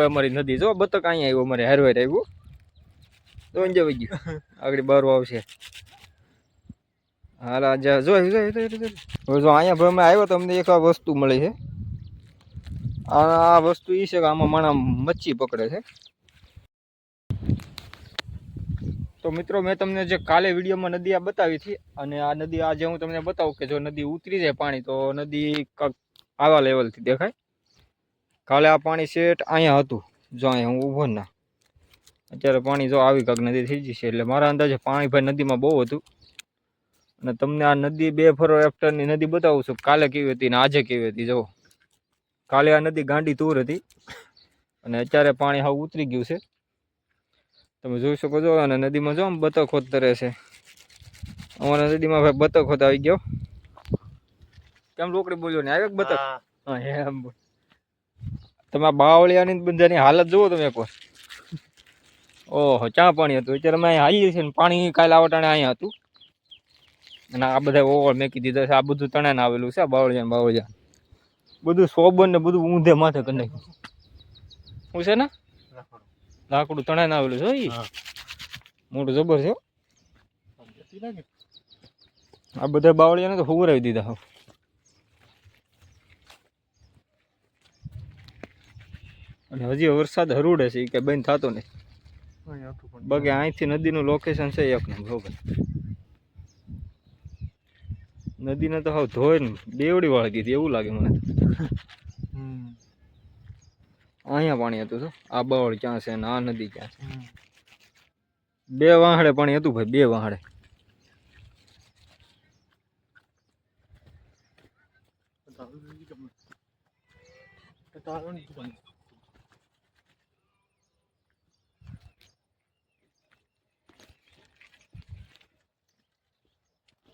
અમારી નદી જો બતક અહીંયા આવ્યો અમારે હારવાર આવ્યું તો જવાઈ ગયું આગળ બાર આવશે હાલ આજે જો જો અહીંયા ભાઈ અમે આવ્યો તો અમને એક આ વસ્તુ મળી છે આ વસ્તુ એ છે કે આમાં માણા મચ્છી પકડે છે તો મિત્રો મેં તમને જે કાલે વિડીયોમાં નદી આ બતાવી હતી અને આ નદી આજે હું તમને બતાવું કે જો નદી ઉતરી જાય પાણી તો નદી આવા લેવલથી દેખાય કાલે આ પાણી શેઠ અહીંયા હતું જો અહીંયા હું ઊભો ના અત્યારે પાણી જો આવી કાંક નદી થઈ જશે એટલે મારા અંદાજે પાણી ભાઈ નદીમાં બહુ હતું અને તમને આ નદી 2 ફરો એફ્ટરની નદી બતાવું છું કાલે કેવી હતી ને આજે કેવી હતી જો કાલે આ નદી ગાંડી તૂર હતી અને અત્યારે પાણી હાવ ઉતરી ગયું છે તમે જોઈ શકો છો અને નદીમાં જો આમ બતક તરે છે અમારા નદીમાં ભાઈ બતક આવી ગયો કેમ લોકડી બોલ્યો ને આવ્યો બતક હા એમ તમે આ બાવળિયાની બધાની હાલત જુઓ તમે એકવાર ઓહો ચા પાણી હતું અત્યારે અમે અહીંયા હાલીએ છીએ ને પાણી કાલે આવટાણે અહીંયા હતું અને આ બધા ઓવર મેકી દીધા છે આ બધું તણાને આવેલું છે બાવળિયા બધું સોબન ને બધું ઊંધે માથે કરી નાખ્યું શું છે ને લાકડું તણાને આવેલું છે મોટું જબર છે આ બધા બાવળિયાને તો હુવરાવી દીધા અને હજી વરસાદ હરુડે છે કે બંધ થતો નહીં બાકી અહીંથી નદીનું લોકેશન છે એક બરોબર નદીને તો હાવ ધોઈ ને બેવડી વાળી દીધી એવું લાગે મને અહીંયા પાણી હતું તો આ બાવળ ક્યાં છે ને આ નદી ક્યાં છે 2 વાહડે પાણી હતું ભાઈ 2 વાહડે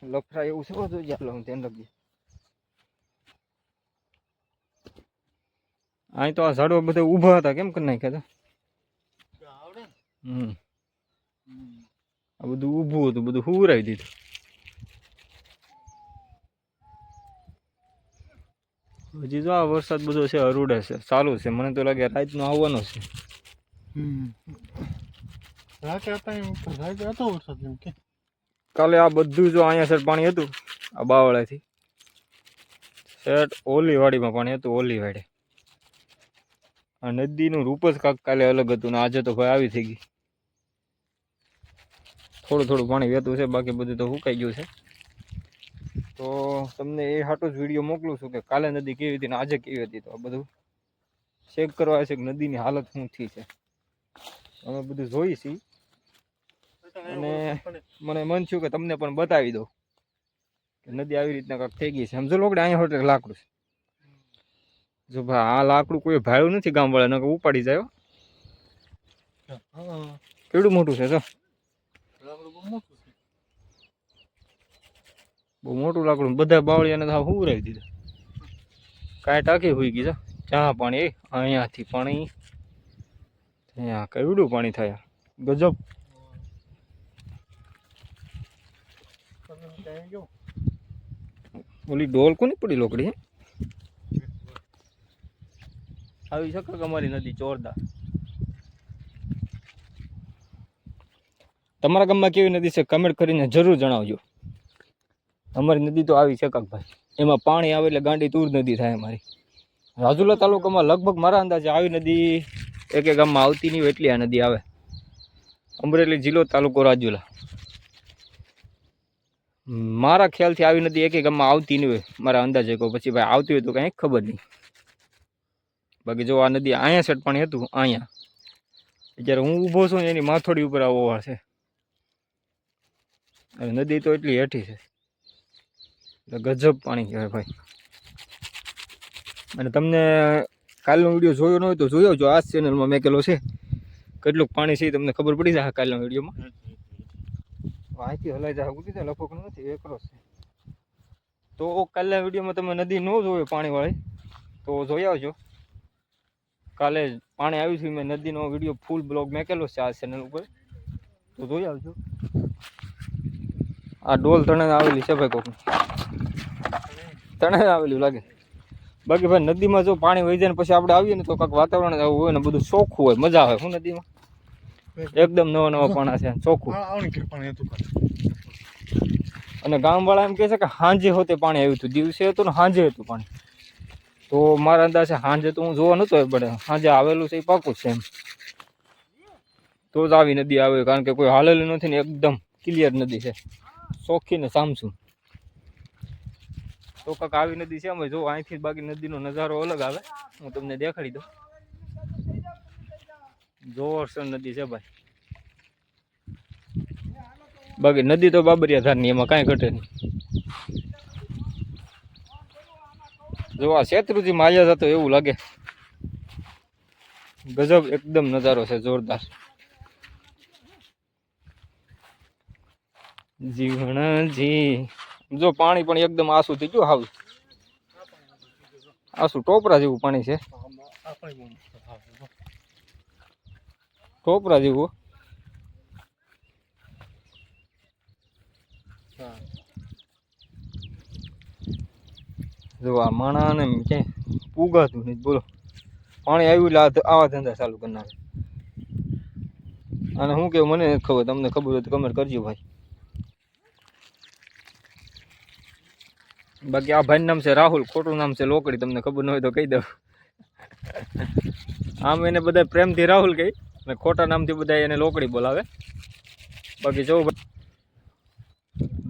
લફરા એવું છે તો ચાલો હું ધ્યાન રાખજે અહીં તો આ ઝાડવા બધા ઊભા હતા કેમ કરી નાખ્યા હતા આ બધું ઊભું હતું બધું હુવરાવી દીધું હજી જો આ વરસાદ બધો છે અરૂડે છે ચાલુ છે મને તો લાગે રાતનો આવવાનો છે કાલે આ બધું જો અહીંયા સર પાણી હતું આ બાવળાથી શેઠ ઓલી વાડીમાં પાણી હતું ઓલી વાડે આ નદીનું રૂપ જ કાંક કાલે અલગ હતું ને આજે તો ભાઈ આવી થઈ ગઈ થોડું પાણી વહેતું છે બાકી બધું તો સુકાઈ ગયું છે તો તમને એ હાટો જ વિડીયો મોકલું છું કે કાલે નદી કેવી હતી ને આજે કેવી હતી તો આ બધું ચેક કરવા છે કે નદીની હાલત શું થઈ છે અમે બધું જોઈ છીએ અને મને મન થયું કે તમને પણ બતાવી દઉં કે નદી આવી રીતના કાંક થઈ ગઈ છે સમજો લોકોડે અહીંયા હોટે લાકડું છે જો ભાઈ આ લાકડું કોઈ ભાડું નથી ગામવાળા ને ઉપાડી જાય કેવડું મોટું છે જો બહુ મોટું લાકડું બધા બાવળિયાને તો હુવરાવી દીધા કાંઈ ટાંકી હોઈ ગઈ છે ચા પાણી અહીંયાથી પાણી અહીંયા કેવડું પાણી થાય ગજબ ઓલી ડોલ કોની પડી લોકડી આવી શકે કે અમારી નદી જોરદાર તમારા ગામમાં કેવી નદી છે કમેન્ટ કરીને જરૂર જણાવજો અમારી નદી તો આવી છે ભાઈ એમાં પાણી આવે એટલે ગાંડી તૂર નદી થાય અમારી રાજુલા તાલુકામાં લગભગ મારા અંદાજે આવી નદી એક ગામમાં આવતી નહીં એટલી આ નદી આવે અમરેલી જિલ્લો તાલુકો રાજુલા મારા ખ્યાલથી આવી નદી એક ગામમાં આવતી નહીં હોય મારા અંદાજે કહું પછી ભાઈ આવતી હોય તો કંઈ ખબર નહીં બાકી જો આ નદી અહીંયા સેટ પાણી હતું અહીંયા જ્યારે હું ઊભો છું એની માથોડી ઉપર આવો છે અને નદી તો એટલી હેઠી છે એટલે ગજબ પાણી કહેવાય ભાઈ અને તમને કાલનો વિડીયો જોયો ન હોય તો જોયો જો આ ચેનલમાં મેકેલો છે કેટલું પાણી છે તમને ખબર પડી જાય કાલના વિડીયોમાં અહીંથી હલાઈ જાય ઉઠી જાય લફોક નથી એકલો છે તો કાલના વિડીયોમાં તમે નદી ન જોયો પાણીવાળી તો જોઈ આવજો કાલે પાણી આવ્યું છે મેં નદીનો વિડીયો ફૂલ બ્લોગ મેકેલો છે આ ચેનલ ઉપર તો જોઈ આવજો આ ડોલ તણે આવેલી છે ભાઈ કોક તણે આવેલી લાગે બાકી ભાઈ નદીમાં જો પાણી વહી જાય ને પછી આપણે આવીએ ને તો કાંઈક વાતાવરણ આવું હોય ને બધું ચોખ્ખું હોય, મજા આવે. શું નદીમાં એકદમ નવા નવા પાણા છે, ચોખ્ખું. અને ગામવાળા એમ કહે છે કે સાંજે હોતે પાણી આવ્યું હતું, દિવસે હતું ને સાંજે હતું પાણી. તો મારા અંદાજે સાંજે તો હું જોવા નહોતો પડે, સાંજે આવેલું છે એ પાકું છે એમ. તો જ આવી નદી આવે, કારણ કે કોઈ હાલેલું નથી ને, એકદમ ક્લિયર નદી છે, ચોખ્ખી ને સામસું. તો કાંક આવી નદી છે અમે જો અહીંથી, બાકી નદીનો નજારો અલગ આવે. હું તમને દેખાડી દઉં. જોરસર નદી છે ભાઈ. બાકી નદી તો બાબરિયા ધારની, એમાં કાંઈ ઘટે નહીં. જો આ શેત્રુજીમાં આવ્યા જતો એવું લાગે. ગજબ એકદમ નજારો છે, જોરદાર. જીવણજી જો પાણી પણ એકદમ આસુ થઈ ગયું, હાવ આસુ ટોપરા જેવું પાણી છે, ટોપરા જેવું. જો આ માણાને ક્યાંય ઉગાતું નહીં, બોલો. પાણી આવ્યું એટલે આવા ધંધા ચાલુ કરી નાખે. અને શું કેવું મને નથી ખબર, તમને ખબર હોય તો કમેન્ટ કરજો ભાઈ. બાકી આ ભાઈનું નામ છે રાહુલ, ખોટું નામ છે લોકડી, તમને ખબર ન હોય તો કહી દઉં. આમ એને બધા પ્રેમથી રાહુલ કહે અને ખોટા નામથી બધા એને લોકડી બોલાવે. બાકી જો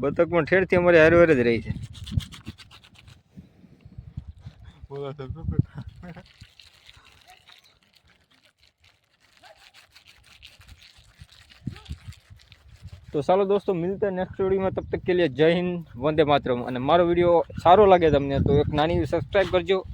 બતક પણ ઠેરથી અમારે હારે હારે જ રહી છે. तो चलो दोस्तों मिलते हैं नेक्स्ट वीडियो में, तब तक के लिए जय हिंद, वंदे मातरम. અને મારો વિડીયો સારો લાગે તમને તો એક નાની સબસ્ક્રાઇબ કરજો.